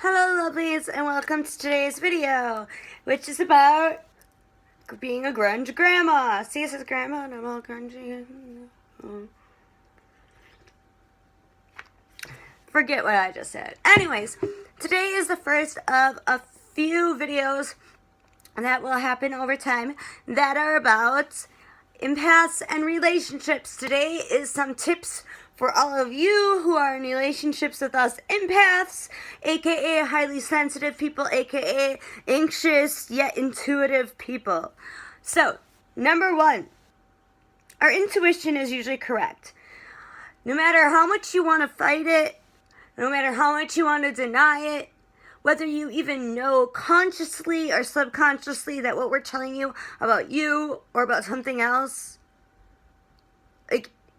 Hello lovelies and welcome to today's video, which is about being a grunge grandma. See, it says grandma and I'm all grungy. Forget what I just said. Anyways, today is the first of a few videos that will happen over time that are about empaths and relationships. Today is some tips for all of you who are in relationships with us empaths, aka highly sensitive people, aka anxious yet intuitive people. So, number one, our intuition is usually correct. No matter how much you want to fight it, no matter how much you want to deny it, whether you even know consciously or subconsciously that what we're telling you about you or about something else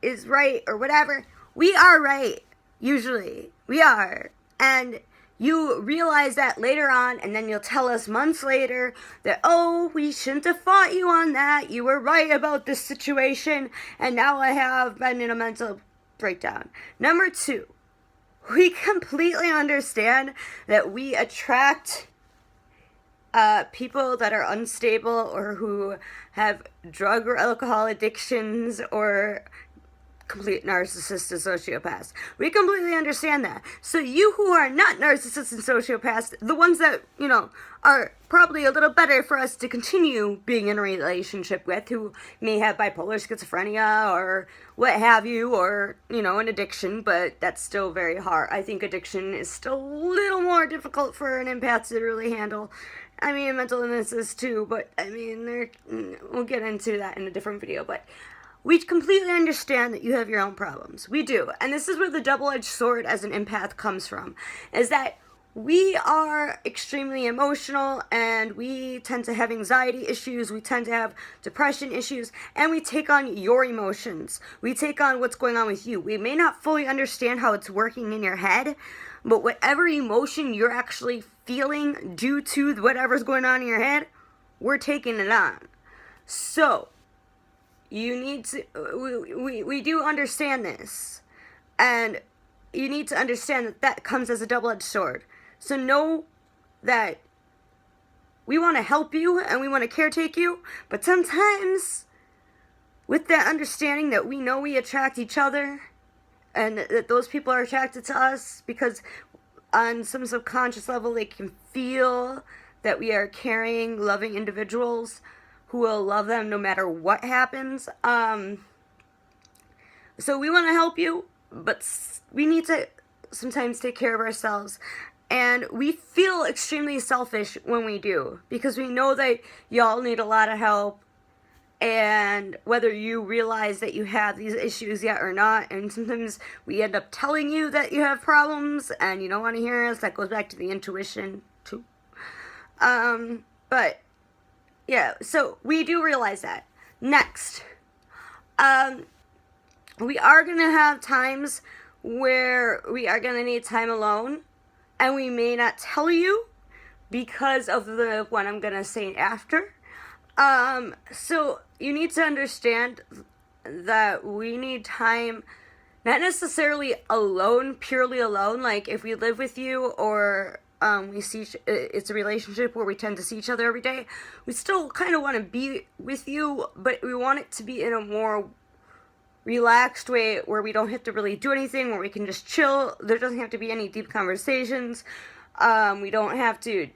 is right or whatever, we are right. Usually we are. And you realize that later on, and then you'll tell us months later that, oh, we shouldn't have fought you on that. You were right about this situation, and now I have been in a mental breakdown. Number two, we completely understand that we attract people that are unstable or who have drug or alcohol addictions or complete narcissists and sociopaths. We completely understand that. So you who are not narcissists and sociopaths, the ones that, are probably a little better for us to continue being in a relationship with, who may have bipolar schizophrenia or what have you, or, an addiction, but that's still very hard. I think addiction is still a little more difficult for an empath to really handle. I mean, mental illnesses too, but we'll get into that in a different video, but we completely understand that you have your own problems. We do. And this is where the double-edged sword as an empath comes from, is that we are extremely emotional and we tend to have anxiety issues, we tend to have depression issues, and we take on your emotions. We take on what's going on with you. We may not fully understand how it's working in your head, but whatever emotion you're actually feeling due to whatever's going on in your head, we're taking it on. So, you need to, we do understand this, and you need to understand that comes as a double-edged sword. So know that we want to help you and we want to caretake you, but sometimes with that understanding that we know we attract each other and that those people are attracted to us because on some subconscious level they can feel that we are caring, loving individuals who will love them no matter what happens. So we want to help you, but we need to sometimes take care of ourselves. And we feel extremely selfish when we do, because we know that y'all need a lot of help, and whether you realize that you have these issues yet or not, and sometimes we end up telling you that you have problems and you don't want to hear us. That goes back to the intuition too. But yeah, so we do realize that. Next, we are going to have times where we are going to need time alone, and we may not tell you because of what I'm going to say after. So you need to understand that we need time, not necessarily alone, purely alone, like if we live with you or we see it's a relationship where we tend to see each other every day. We still kind of want to be with you, but we want it to be in a more relaxed way where we don't have to really do anything, where we can just chill. There doesn't have to be any deep conversations. We don't have to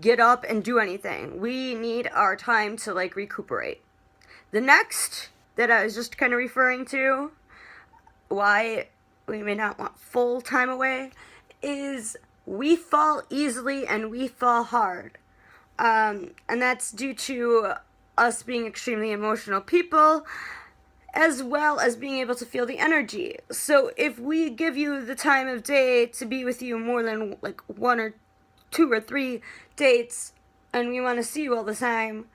get up and do anything. We need our time to recuperate. The next that I was just kind of referring to, why we may not want full time away, is we fall easily and we fall hard. And that's due to us being extremely emotional people, as well as being able to feel the energy. So if we give you the time of day to be with you more than one or two or three dates, and we want to see you all the time,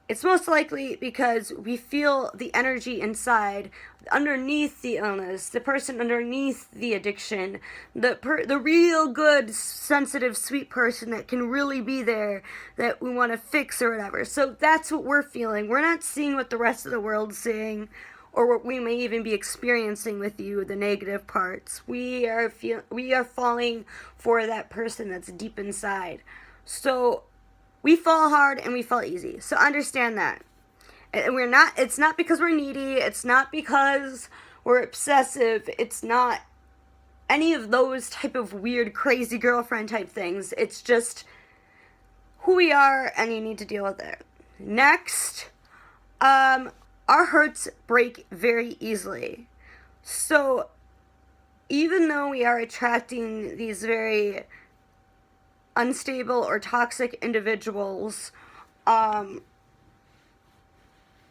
it's most likely because we feel the energy inside, underneath the illness, the person underneath the addiction, the real good, sensitive, sweet person that can really be there, that we want to fix or whatever. So that's what we're feeling. We're not seeing what the rest of the world's seeing, or what we may even be experiencing with you, the negative parts. We are falling for that person that's deep inside. So we fall hard and we fall easy. So understand that. And it's not because we're needy, it's not because we're obsessive, it's not any of those type of weird, crazy girlfriend type things. It's just who we are, and you need to deal with it. Next, our hearts break very easily. So even though we are attracting these very unstable or toxic individuals,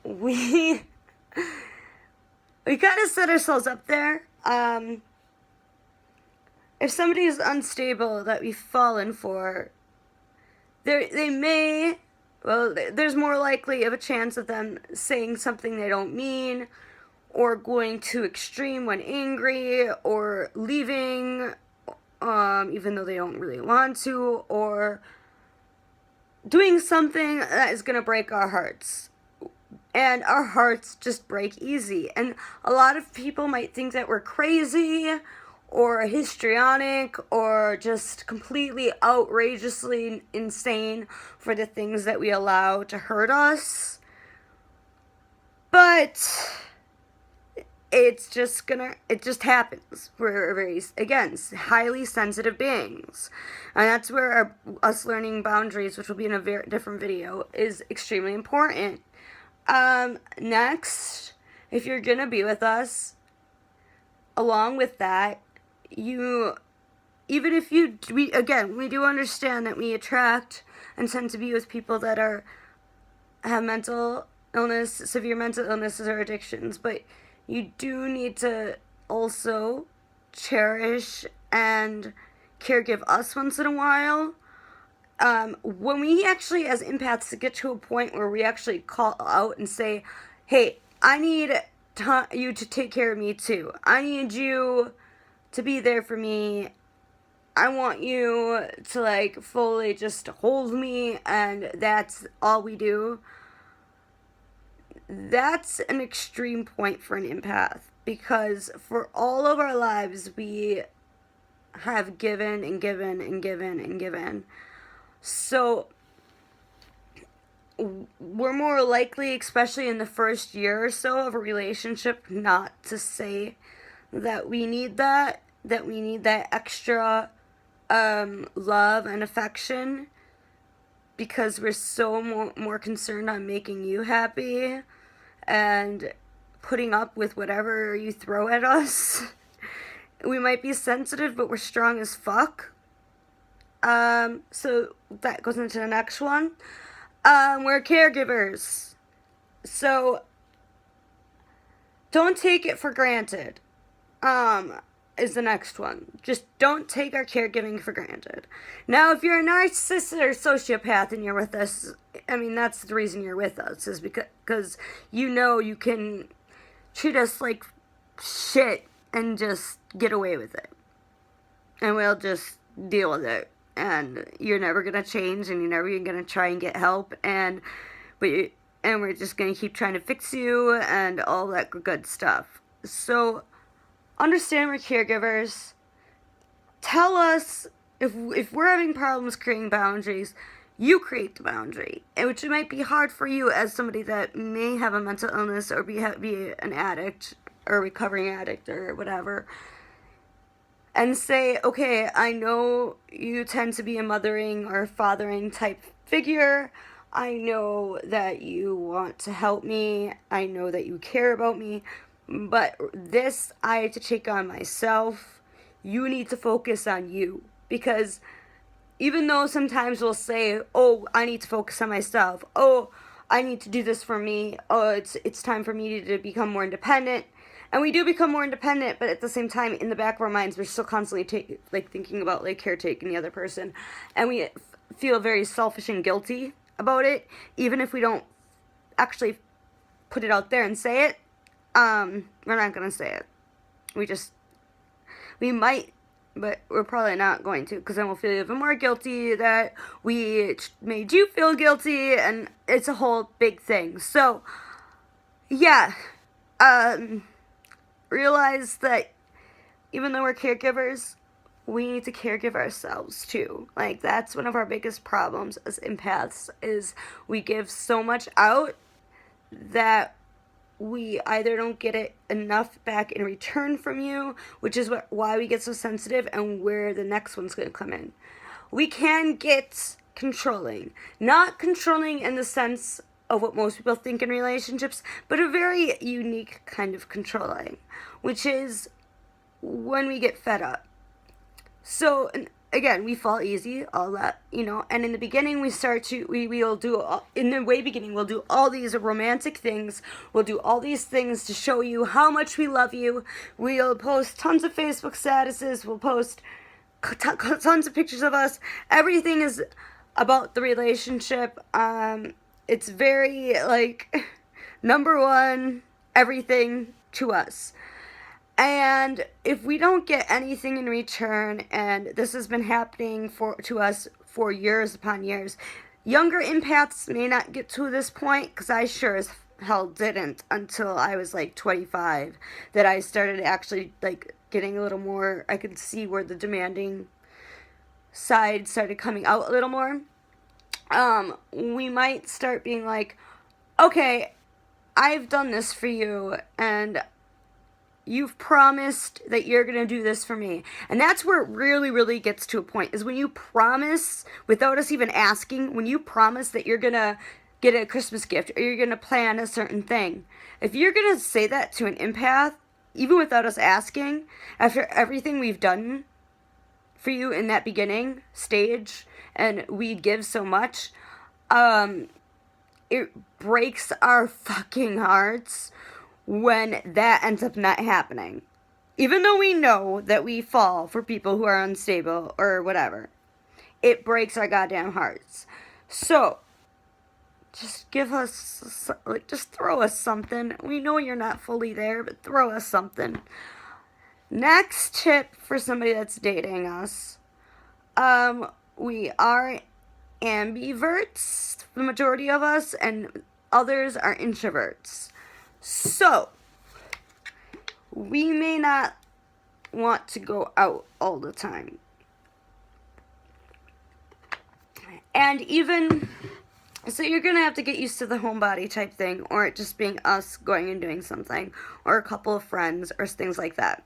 we kind of set ourselves up there. If somebody is unstable that we've fallen for, there's more likely of a chance of them saying something they don't mean, or going too extreme when angry, or leaving, even though they don't really want to, or doing something that is going to break our hearts. And our hearts just break easy. And a lot of people might think that we're crazy, or histrionic, or just completely outrageously insane for the things that we allow to hurt us. But it just happens. We're very, again, highly sensitive beings. And that's where us learning boundaries, which will be in a very different video, is extremely important. Next, if you're gonna be with us, along with that, we do understand that we attract and tend to be with people that have mental illness, severe mental illnesses or addictions, but you do need to also cherish and caregive us once in a while. When we actually, as empaths, get to a point where we actually call out and say, hey, I need you to take care of me too. I need you to be there for me. I want you to fully just hold me, and that's all we do. That's an extreme point for an empath, because for all of our lives we have given and given and given and given. So we're more likely, especially in the first year or so of a relationship, not to say that we need that extra love and affection, because we're so more concerned on making you happy and putting up with whatever you throw at us. We might be sensitive, but we're strong as fuck. So that goes into the next one. We're caregivers. So don't take it for granted. Is the next one. Just don't take our caregiving for granted. Now, if you're a narcissist or sociopath and you're with us, I mean, that's the reason you're with us, is because you can treat us like shit and just get away with it. And we'll just deal with it. And you're never going to change, and you're never even going to try and get help, and we're just going to keep trying to fix you and all that good stuff. So understand we're caregivers. Tell us if we're having problems creating boundaries. You create the boundary, which might be hard for you as somebody that may have a mental illness or be an addict or recovering addict or whatever. And say, okay, I know you tend to be a mothering or fathering type figure. I know that you want to help me. I know that you care about me. But this I have to take on myself. You need to focus on you. Because even though sometimes we'll say, oh, I need to focus on myself. Oh, I need to do this for me. Oh, it's time for me to become more independent. And we do become more independent, but at the same time, in the back of our minds, we're still constantly thinking about caretaking the other person. And we feel very selfish and guilty about it, even if we don't actually put it out there and say it. We're not going to say it. We might, but we're probably not going to, because then we'll feel even more guilty that we made you feel guilty, and it's a whole big thing. So, yeah, realize that even though we're caregivers, we need to caregive ourselves too. Like, that's one of our biggest problems as empaths, is we give so much out that we either don't get it enough back in return from you, which is why we get so sensitive, and where the next one's going to come in. We can get controlling. Not controlling in the sense of what most people think in relationships, but a very unique kind of controlling, which is when we get fed up. So, again, we fall easy, all that, and in the beginning we'll do all these romantic things. We'll do all these things to show you how much we love you. We'll post tons of Facebook statuses. We'll post tons of pictures of us. Everything is about the relationship. It's very, number one, everything to us. And if we don't get anything in return, and this has been happening to us for years upon years, younger empaths may not get to this point, because I sure as hell didn't until I was 25, that I started actually getting a little more. I could see where the demanding side started coming out a little more. We might start being like, okay, I've done this for you, and you've promised that you're going to do this for me. And that's where it really, really gets to a point, is when you promise, without us even asking, when you promise that you're going to get a Christmas gift, or you're going to plan a certain thing. If you're going to say that to an empath, even without us asking, after everything we've done for you in that beginning stage, and we give so much, it breaks our fucking hearts when that ends up not happening. Even though we know that we fall for people who are unstable or whatever, it breaks our goddamn hearts. So, just give us, just throw us something. We know you're not fully there, but throw us something. Next tip for somebody that's dating us. We are ambiverts, the majority of us, and others are introverts. So, we may not want to go out all the time. And even, so you're going to have to get used to the homebody type thing, or it just being us going and doing something, or a couple of friends, or things like that.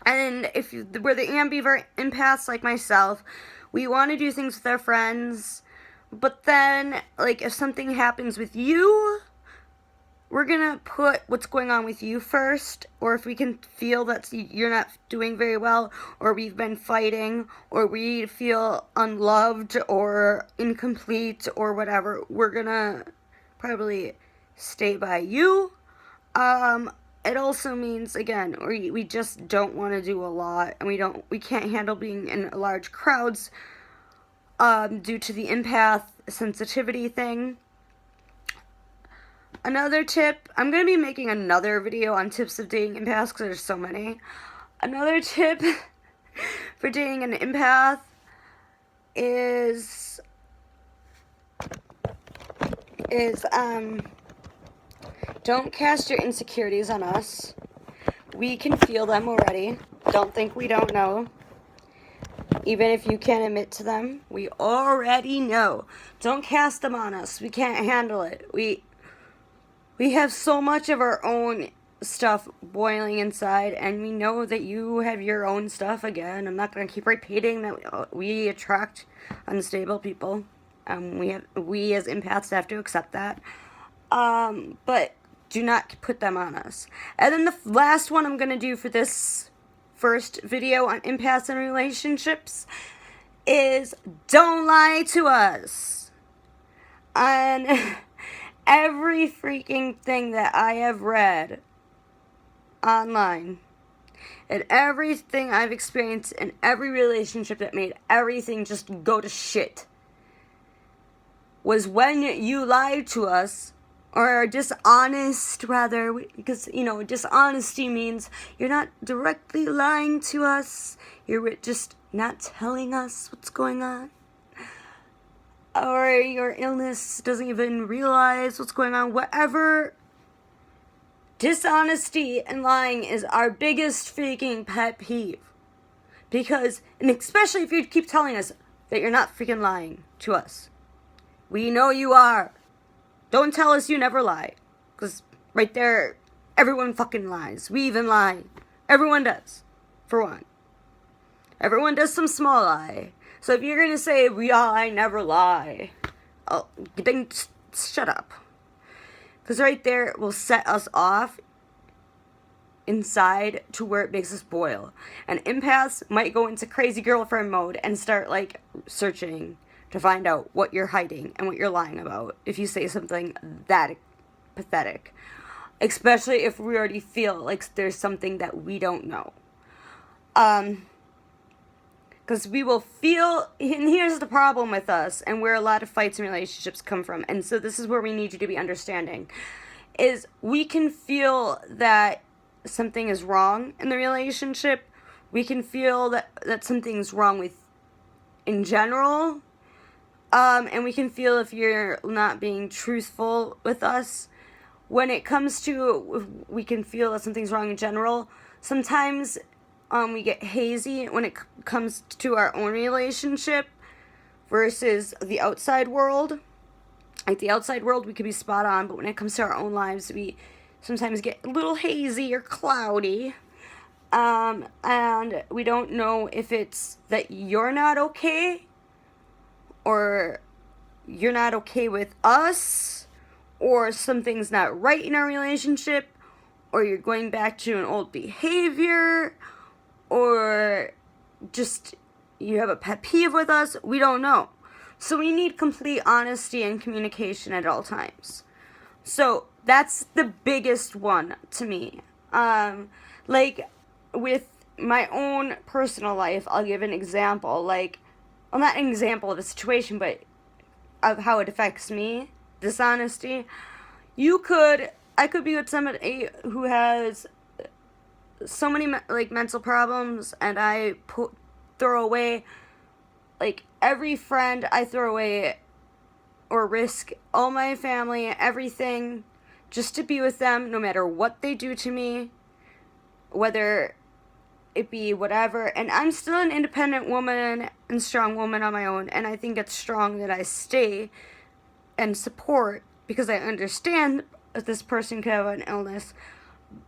And if we're the ambivert empaths like myself, we want to do things with our friends, but then, if something happens with you, we're going to put what's going on with you first, or if we can feel that you're not doing very well, or we've been fighting, or we feel unloved or incomplete or whatever, we're going to probably stay by you. It also means, again, we just don't want to do a lot, and we can't handle being in large crowds due to the empath sensitivity thing. Another tip, I'm going to be making another video on tips of dating empaths, because there's so many. Another tip for dating an empath is don't cast your insecurities on us. We can feel them already. Don't think we don't know. Even if you can't admit to them, we already know. Don't cast them on us. We can't handle it. We have so much of our own stuff boiling inside, and we know that you have your own stuff. Again, I'm not going to keep repeating that we attract unstable people. We as empaths have to accept that. But do not put them on us. And then the last one I'm going to do for this first video on empaths and relationships is don't lie to us. And every freaking thing that I have read online, and everything I've experienced in every relationship that made everything just go to shit, was when you lied to us, or are dishonest, rather, because, dishonesty means you're not directly lying to us, you're just not telling us what's going on. Or your illness doesn't even realize what's going on, whatever Dishonesty and lying is our biggest freaking pet peeve. Because, and especially if you keep telling us that you're not freaking lying to us. We know you are. Don't tell us you never lie. Because right there, everyone fucking lies. We even lie. Everyone does. For one. Everyone does some small lie. So if you're going to say, I never lie, then shut up. Because right there will set us off inside to where it makes us boil. And empaths might go into crazy girlfriend mode and start like searching to find out what you're hiding and what you're lying about if you say something that pathetic. Especially if we already feel like there's something that we don't know. Because we will feel, and here's the problem with us, and where a lot of fights and relationships come from, and so this is where we need you to be understanding, is we can feel that something is wrong in the relationship. We can feel that something's wrong with, in general, and we can feel if you're not being truthful with us. When it comes to, we can feel that something's wrong in general. Sometimes we get hazy when it comes to our own relationship versus the outside world. Like the outside world, we could be spot on, but when it comes to our own lives, we sometimes get a little hazy or cloudy. And we don't know if it's that you're not okay, or you're not okay with us, or something's not right in our relationship, or you're going back to an old behavior, or just you have a pet peeve with us. We don't know. So we need complete honesty and communication at all times. So that's the biggest one to me. Like with my own personal life, I'll give an example. Like, well, not an example of a situation, but of how it affects me. Dishonesty. I could be with somebody who has so many mental problems, and I throw away every friend. I throw away or risk all my family, everything, just to be with them, no matter what they do to me, whether it be whatever. And I'm still an independent woman and strong woman on my own, and I think it's strong that I stay and support, because I understand that this person could have an illness.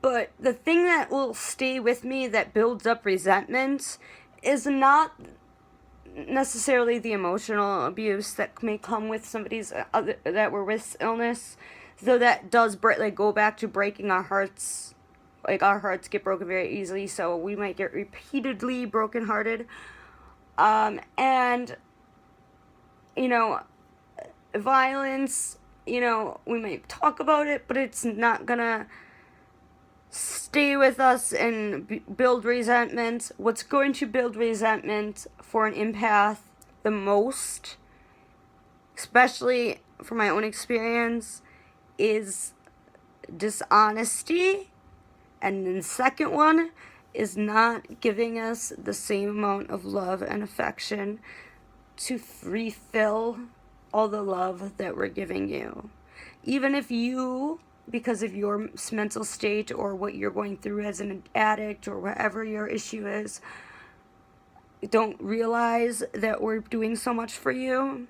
But the thing that will stay with me that builds up resentment is not necessarily the emotional abuse that may come with somebody's that were with illness, though that does go back to breaking our hearts. Like, our hearts get broken very easily, so we might get repeatedly brokenhearted. And violence, we might talk about it, but it's not gonna stay with us and build resentment. What's going to build resentment for an empath the most, especially from my own experience, is dishonesty. And then the second one is not giving us the same amount of love and affection to refill all the love that we're giving you. Even if you, because of your mental state or what you're going through as an addict or whatever your issue is, don't realize that we're doing so much for you.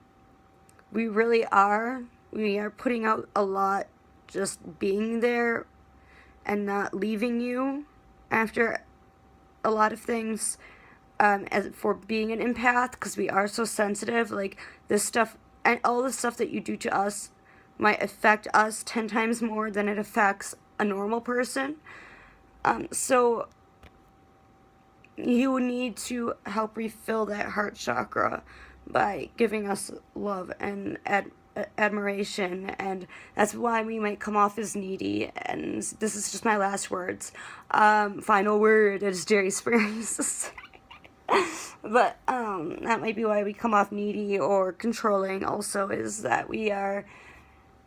We really are. We are putting out a lot just being there and not leaving you after a lot of things, as for being an empath, because we are so sensitive. Like, this stuff and all the stuff that you do to us might affect us 10 times more than it affects a normal person. So you need to help refill that heart chakra by giving us love and admiration, and that's why we might come off as needy. And this is just my last words. Final word, as Jerry Springer used to say. But that might be why we come off needy or controlling also, is that we are,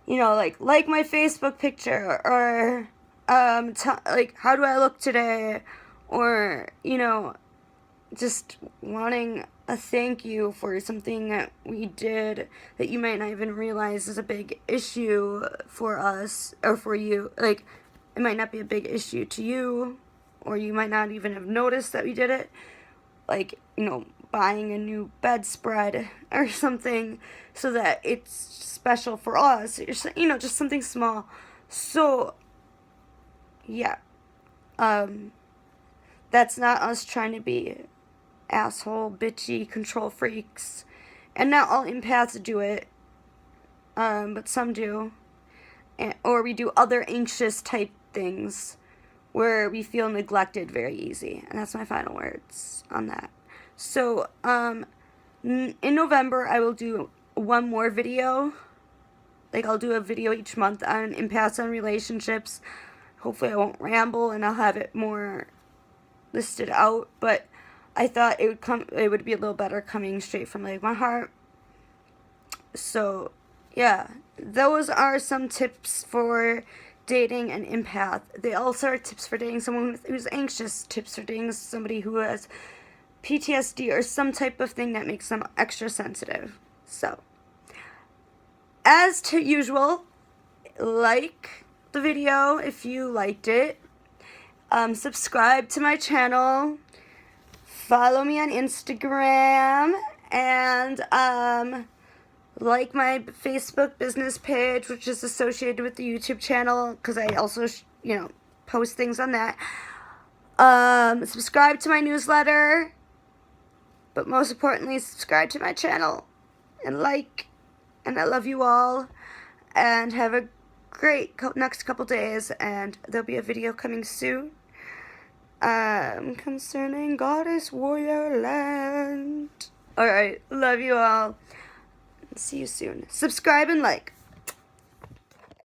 like my Facebook picture, or how do I look today, or just wanting a thank you for something that we did that you might not even realize is a big issue for us or for you. Like, it might not be a big issue to you, or you might not even have noticed that we did it. Like, buying a new bedspread or something so that it's special for us. Just something small. So, yeah. That's not us trying to be asshole, bitchy, control freaks. And not all empaths do it. But some do. Or we do other anxious type things where we feel neglected very easy. And that's my final words on that. So, in November, I will do one more video. Like, I'll do a video each month on Empaths and Relationships. Hopefully I won't ramble and I'll have it more listed out. But I thought it would be a little better coming straight from, like, my heart. So, yeah. Those are some tips for dating an empath. They also are tips for dating someone who's anxious, tips for dating somebody who has PTSD or some type of thing that makes them extra sensitive. So, as to usual, like the video if you liked it. Subscribe to my channel. Follow me on Instagram. And, like my Facebook business page, which is associated with the YouTube channel, because I also, post things on that. Subscribe to my newsletter, but most importantly, subscribe to my channel, and I love you all, and have a great next couple days, and there'll be a video coming soon, concerning Goddess Warrior Land. Alright, love you all. See you soon. Subscribe and like.